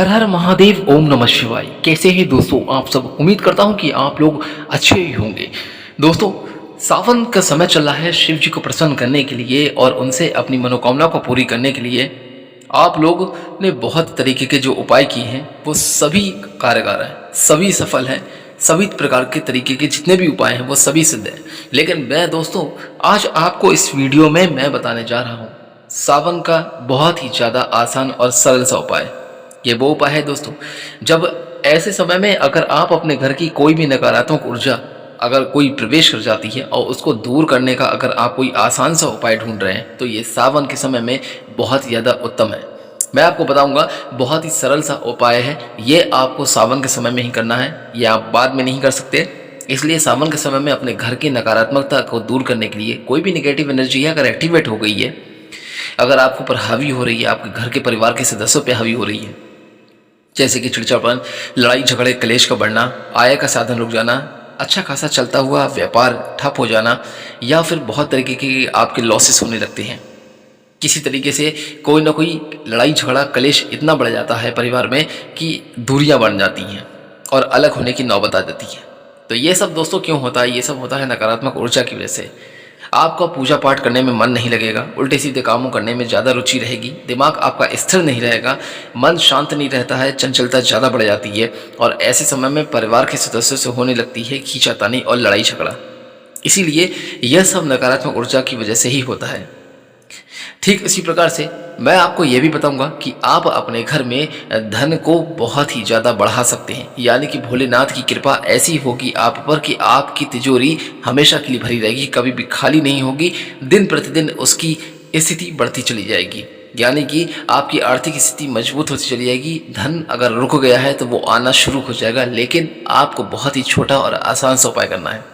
हर हर महादेव, ओम नमः शिवाय। कैसे हैं दोस्तों आप सब? उम्मीद करता हूं कि आप लोग अच्छे ही होंगे। दोस्तों, सावन का समय चल रहा है। शिव जी को प्रसन्न करने के लिए और उनसे अपनी मनोकामना को पूरी करने के लिए आप लोगों ने बहुत तरीके के जो उपाय किए हैं वो सभी कारगर हैं, सभी सफल हैं। सभी प्रकार के तरीके के जितने भी उपाय हैं वो सभी सिद्ध हैं। लेकिन मैं दोस्तों आज आपको इस वीडियो में मैं बताने जा रहा हूँ सावन का बहुत ही ज़्यादा आसान और सरल सा उपाय। ये वो उपाय है दोस्तों, जब ऐसे समय में अगर आप अपने घर की कोई भी नकारात्मक ऊर्जा अगर कोई प्रवेश कर जाती है और उसको दूर करने का अगर आप कोई आसान सा उपाय ढूंढ रहे हैं तो ये सावन के समय में बहुत ज़्यादा उत्तम है। मैं आपको बताऊंगा, बहुत ही सरल सा उपाय है। ये आपको सावन के समय में ही करना है, ये आप बाद में नहीं कर सकते। इसलिए सावन के समय में अपने घर की नकारात्मकता को दूर करने के लिए कोई भी नेगेटिव एनर्जी है अगर एक्टिवेट हो गई है, अगर आपके ऊपर हावी हो रही है, आपके घर के परिवार के सदस्यों पर हावी हो रही है, जैसे कि चिड़चिड़ापन, लड़ाई झगड़े, क्लेश का बढ़ना, आय का साधन रुक जाना, अच्छा खासा चलता हुआ व्यापार ठप हो जाना, या फिर बहुत तरीके के आपके लॉसेस होने लगते हैं। किसी तरीके से कोई ना कोई लड़ाई झगड़ा क्लेश इतना बढ़ जाता है परिवार में कि दूरियां बढ़ जाती हैं और अलग होने की नौबत आ जाती है। तो ये सब दोस्तों क्यों होता है? ये सब होता है नकारात्मक ऊर्जा की वजह से। आपका पूजा पाठ करने में मन नहीं लगेगा, उल्टे सीधे कामों करने में ज़्यादा रुचि रहेगी, दिमाग आपका स्थिर नहीं रहेगा, मन शांत नहीं रहता है, चंचलता ज़्यादा बढ़ जाती है और ऐसे समय में परिवार के सदस्यों से होने लगती है खींचातानी और लड़ाई झगड़ा। इसीलिए यह सब नकारात्मक ऊर्जा की वजह से ही होता है। ठीक इसी प्रकार से मैं आपको ये भी बताऊंगा कि आप अपने घर में धन को बहुत ही ज़्यादा बढ़ा सकते हैं। यानी कि भोलेनाथ की कृपा ऐसी होगी आप पर कि आपकी तिजोरी हमेशा के लिए भरी रहेगी, कभी भी खाली नहीं होगी। दिन प्रतिदिन उसकी स्थिति बढ़ती चली जाएगी, यानी कि आपकी आर्थिक स्थिति मजबूत होती चली जाएगी। धन अगर रुक गया है तो वो आना शुरू हो जाएगा, लेकिन आपको बहुत ही छोटा और आसान सा उपाय करना है।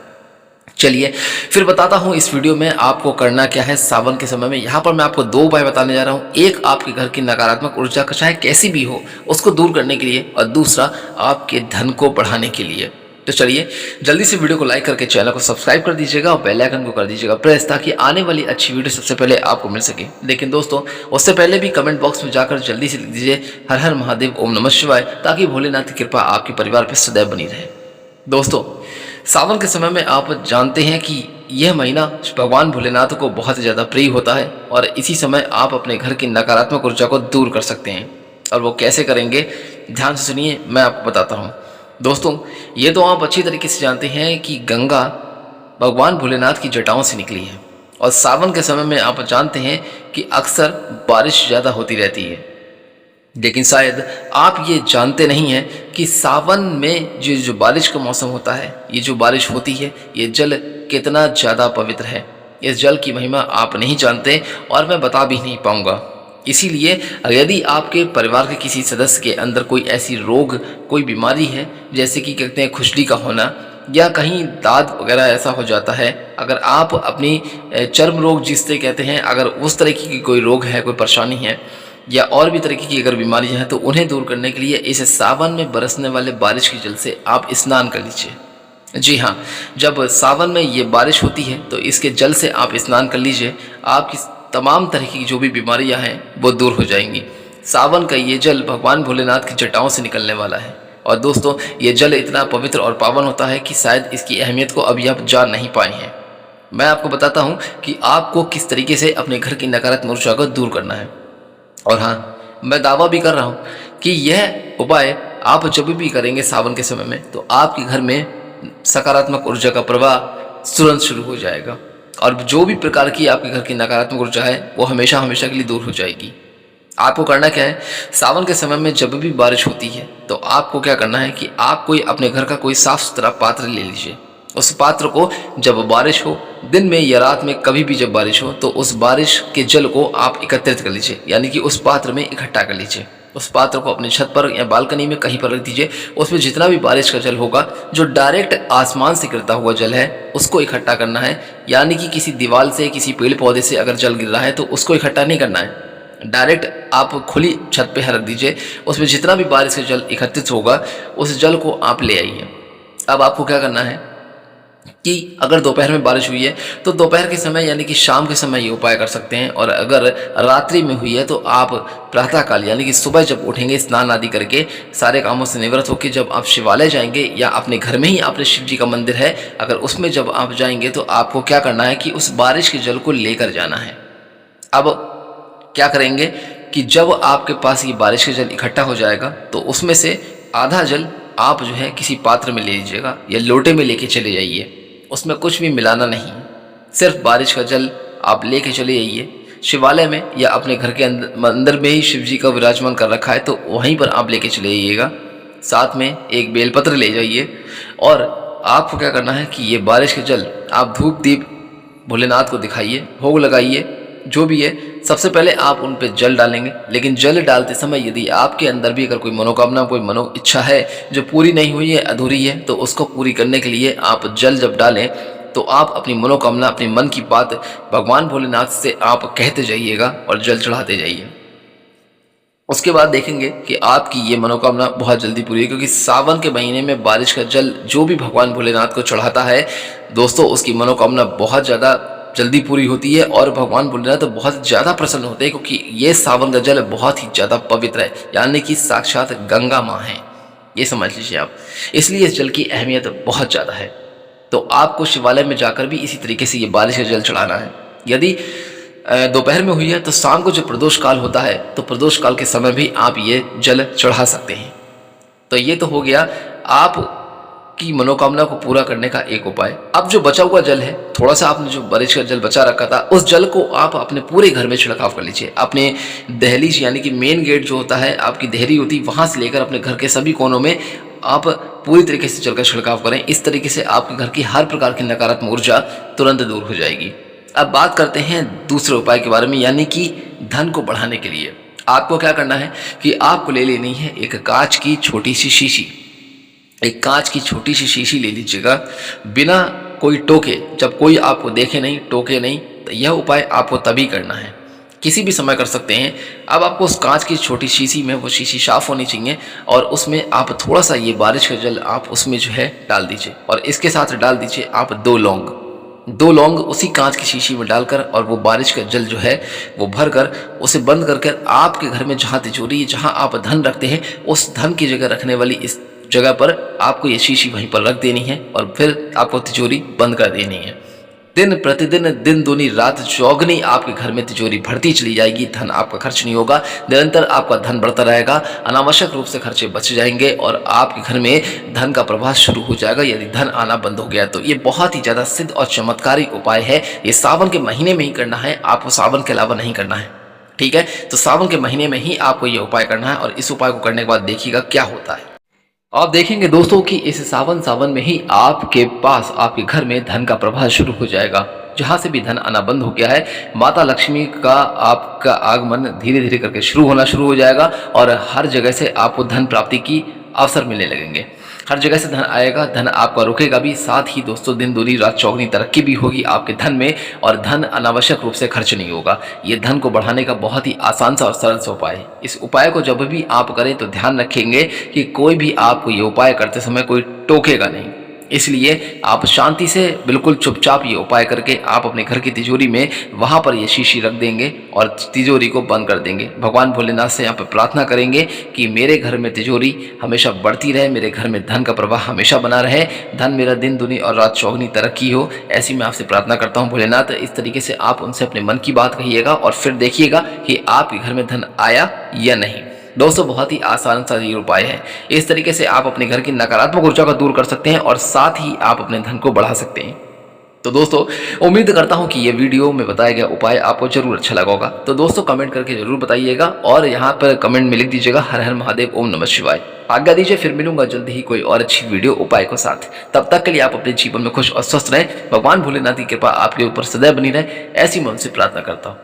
चलिए फिर बताता हूँ इस वीडियो में आपको करना क्या है सावन के समय में। यहाँ पर मैं आपको दो उपाय बताने जा रहा हूँ। एक आपके घर की नकारात्मक ऊर्जा का चाहे कैसी भी हो उसको दूर करने के लिए, और दूसरा आपके धन को बढ़ाने के लिए। तो चलिए जल्दी से वीडियो को लाइक करके चैनल को सब्सक्राइब कर दीजिएगा और बेल आइकन को कर दीजिएगा प्रेस, ताकि आने वाली अच्छी वीडियो सबसे पहले आपको मिल सके। लेकिन दोस्तों उससे पहले भी कमेंट बॉक्स में जाकर जल्दी से लिख दीजिए हर हर महादेव, ओम नमः शिवाय, ताकि भोलेनाथ की कृपा आपके परिवार पर सदैव बनी रहे। दोस्तों सावन के समय में आप जानते हैं कि यह महीना भगवान भोलेनाथ को बहुत ज़्यादा प्रिय होता है और इसी समय आप अपने घर की नकारात्मक ऊर्जा को दूर कर सकते हैं। और वो कैसे करेंगे, ध्यान से सुनिए, मैं आपको बताता हूँ। दोस्तों ये तो आप अच्छी तरीके से जानते हैं कि गंगा भगवान भोलेनाथ की जटाओं से निकली है, और सावन के समय में आप जानते हैं कि अक्सर बारिश ज़्यादा होती रहती है। लेकिन शायद आप ये जानते नहीं हैं कि सावन में जो बारिश का मौसम होता है, ये जो बारिश होती है, ये जल कितना ज़्यादा पवित्र है। इस जल की महिमा आप नहीं जानते और मैं बता भी नहीं पाऊँगा। इसीलिए यदि आपके परिवार के किसी सदस्य के अंदर कोई ऐसी रोग, कोई बीमारी है, जैसे कि कहते हैं खुजली का होना, या कहीं दाद वगैरह ऐसा हो जाता है, अगर आप अपनी चर्म रोग जिससे कहते हैं, अगर उस तरीके की कोई रोग है, कोई परेशानी है, या और भी तरीके की अगर बीमारियां हैं, तो उन्हें दूर करने के लिए इस सावन में बरसने वाले बारिश के जल से आप स्नान कर लीजिए। जी हाँ, जब सावन में ये बारिश होती है तो इसके जल से आप स्नान कर लीजिए। आपकी तमाम तरह की जो भी बीमारियां हैं वो दूर हो जाएंगी। सावन का ये जल भगवान भोलेनाथ की जटाओं से निकलने वाला है, और दोस्तों ये जल इतना पवित्र और पावन होता है कि शायद इसकी अहमियत को अभी आप जान नहीं पाए हैं। मैं आपको बताता हूँ कि आपको किस तरीके से अपने घर की नकारात्मक ऊर्जा को दूर करना है। और हाँ, मैं दावा भी कर रहा हूँ कि यह उपाय आप जब भी करेंगे सावन के समय में, तो आपके घर में सकारात्मक ऊर्जा का प्रवाह तुरंत शुरू हो जाएगा, और जो भी प्रकार की आपके घर की नकारात्मक ऊर्जा है वो हमेशा हमेशा के लिए दूर हो जाएगी। आपको करना क्या है, सावन के समय में जब भी बारिश होती है तो आपको क्या करना है कि आप कोई अपने घर का कोई साफ सुथरा पात्र ले लीजिए। उस पात्र को जब बारिश हो, दिन में या रात में, कभी भी जब बारिश हो, तो उस बारिश के जल को आप एकत्रित कर लीजिए, यानी कि उस पात्र में इकट्ठा कर लीजिए। उस पात्र को अपनी छत पर या बालकनी में कहीं पर रख दीजिए। उसमें जितना भी बारिश का जल होगा, जो डायरेक्ट आसमान से गिरता हुआ जल है, उसको इकट्ठा करना है। यानी कि किसी दीवार से, किसी पेड़ पौधे से अगर जल गिर रहा है तो उसको इकट्ठा नहीं करना है, डायरेक्ट आप खुली छत पे रख दीजिए। उसमें जितना भी बारिश का जल एकत्रित होगा उस जल को आप ले आइए। अब आपको क्या करना है, कि अगर दोपहर में बारिश हुई है तो दोपहर के समय यानी कि शाम के समय ये उपाय कर सकते हैं, और अगर रात्रि में हुई है तो आप प्रातःकाल यानी कि सुबह जब उठेंगे स्नान आदि करके सारे कामों से निवृत्त होकर जब आप शिवालय जाएंगे या अपने घर में ही अपने शिव जी का मंदिर है अगर उसमें जब आप जाएंगे तो आपको क्या करना है कि उस बारिश के जल को लेकर जाना है। अब क्या करेंगे कि जब आपके पास ये बारिश का जल इकट्ठा हो जाएगा तो उसमें से आधा जल आप जो है किसी पात्र में ले लीजिएगा या लोटे में लेके चले जाइए। उसमें कुछ भी मिलाना नहीं, सिर्फ बारिश का जल आप लेके चले जाइए। शिवालय में या अपने घर के अंदर में ही शिव जी का विराजमान कर रखा है तो वहीं पर आप लेके चले जाइएगा। साथ में एक बेलपत्र ले जाइए और आपको क्या करना है कि ये बारिश के जल आप धूप दीप भोलेनाथ को दिखाइए, भोग लगाइए, जो भी है। सबसे पहले आप उन पे जल डालेंगे, लेकिन जल डालते समय यदि आपके अंदर भी अगर कोई मनोकामना कोई मनो इच्छा है जो पूरी नहीं हुई है, अधूरी है, तो उसको पूरी करने के लिए आप जल जब डालें तो आप अपनी मनोकामना अपने मन की बात भगवान भोलेनाथ से आप कहते जाइएगा और जल चढ़ाते जाइए। उसके बाद देखेंगे कि आपकी ये मनोकामना बहुत जल्दी पूरी है, क्योंकि सावन के महीने में बारिश का जल जो भी भगवान भोलेनाथ को चढ़ाता है दोस्तों उसकी मनोकामना बहुत ज़्यादा जल्दी पूरी होती है और भगवान भोलेनाथ तो बहुत ज़्यादा प्रसन्न होते हैं, क्योंकि ये सावन का जल बहुत ही ज़्यादा पवित्र है, यानी कि साक्षात गंगा माँ है, ये समझ लीजिए आप। इसलिए इस जल की अहमियत बहुत ज़्यादा है। तो आपको शिवालय में जाकर भी इसी तरीके से ये बारिश का जल चढ़ाना है। यदि दोपहर में हुई है तो शाम को जो प्रदोष काल होता है तो प्रदोष काल के समय भी आप ये जल चढ़ा सकते हैं। तो ये तो हो गया आप की मनोकामना को पूरा करने का एक उपाय। अब जो बचा हुआ जल है, थोड़ा सा आपने जो बारिश का जल बचा रखा था उस जल को आप अपने पूरे घर में छिड़काव कर लीजिए। अपने दहलीज यानी कि मेन गेट जो होता है, आपकी देहरी होती है, वहाँ से लेकर अपने घर के सभी कोनों में आप पूरी तरीके से जल का छिड़काव करें। इस तरीके से आपके घर की हर प्रकार की नकारात्मक ऊर्जा तुरंत दूर हो जाएगी। अब बात करते हैं दूसरे उपाय के बारे में, यानी कि धन को बढ़ाने के लिए आपको क्या करना है कि आपको ले लेनी है एक कांच की छोटी सी शीशी। एक कांच की छोटी सी शीशी ले लीजिएगा, बिना कोई टोके, जब कोई आपको देखे नहीं, टोके नहीं, तो यह उपाय आपको तभी करना है, किसी भी समय कर सकते हैं। अब आपको उस कांच की छोटी शीशी में, वो शीशी साफ होनी चाहिए और उसमें आप थोड़ा सा ये बारिश का जल आप उसमें जो है डाल दीजिए और इसके साथ डाल दीजिए आप 2 लौंग। 2 लौंग उसी कांच की शीशी में डालकर और वो बारिश का जल जो है वो भर कर उसे बंद करके आपके घर में जहाँ तिजोरी, जहाँ आप धन रखते हैं, उस धन की जगह रखने वाली इस जगह पर आपको ये शीशी वहीं पर रख देनी है और फिर आपको तिजोरी बंद कर देनी है। दिन प्रतिदिन, दिन दूनी रात चौगनी आपके घर में तिजोरी भरती चली जाएगी, धन आपका खर्च नहीं होगा, निरंतर आपका धन बढ़ता रहेगा, अनावश्यक रूप से खर्चे बच जाएंगे और आपके घर में धन का प्रवाह शुरू हो जाएगा। यदि धन आना बंद हो गया तो ये बहुत ही ज़्यादा सिद्ध और चमत्कारिक उपाय है। ये सावन के महीने में ही करना है, आपको सावन के अलावा नहीं करना है, ठीक है। तो सावन के महीने में ही आपको ये उपाय करना है और इस उपाय को करने के बाद देखिएगा क्या होता है। आप देखेंगे दोस्तों कि इस सावन में ही आपके पास, आपके घर में धन का प्रवाह शुरू हो जाएगा। जहाँ से भी धन आना बंद हो गया है, माता लक्ष्मी का आपका आगमन धीरे धीरे करके शुरू हो जाएगा और हर जगह से आपको धन प्राप्ति की अवसर मिलने लगेंगे। हर जगह से धन आएगा, धन आपका रुकेगा भी, साथ ही दोस्तों दिन दूनी रात चौगनी तरक्की भी होगी आपके धन में और धन अनावश्यक रूप से खर्च नहीं होगा। ये धन को बढ़ाने का बहुत ही आसान सा और सरल सा उपाय है। इस उपाय को जब भी आप करें तो ध्यान रखेंगे कि कोई भी आपको ये उपाय करते समय कोई टोकेगा नहीं, इसलिए आप शांति से बिल्कुल चुपचाप ये उपाय करके आप अपने घर की तिजोरी में वहाँ पर ये शीशी रख देंगे और तिजोरी को बंद कर देंगे। भगवान भोलेनाथ से यहाँ पर प्रार्थना करेंगे कि मेरे घर में तिजोरी हमेशा बढ़ती रहे, मेरे घर में धन का प्रवाह हमेशा बना रहे, धन मेरा दिन दूनी और रात चौगनी तरक्की हो, ऐसी मैं आपसे प्रार्थना करता हूँ भोलेनाथ। इस तरीके से आप उनसे अपने मन की बात कहिएगा और फिर देखिएगा कि आपके घर में धन आया या नहीं। दोस्तों बहुत ही आसान सा ये उपाय है। इस तरीके से आप अपने घर की नकारात्मक ऊर्जा को दूर कर सकते हैं और साथ ही आप अपने धन को बढ़ा सकते हैं। तो दोस्तों उम्मीद करता हूं कि ये वीडियो में बताया गया उपाय आपको जरूर अच्छा लगा होगा। तो दोस्तों कमेंट करके जरूर बताइएगा और यहाँ पर कमेंट में लिख दीजिएगा हर हर महादेव, ओम नमः शिवाय। आज्ञा दीजिए, फिर मिलूंगा जल्दी ही कोई और अच्छी वीडियो उपाय को साथ। तब तक के लिए आप अपने जीवन में खुश और स्वस्थ रहें। भगवान भोलेनाथ की कृपा आपके ऊपर सदैव बनी रहे, ऐसी मैं उनसे प्रार्थना करता हूँ।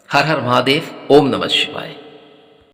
हर हर महादेव, ओम नमः शिवाय।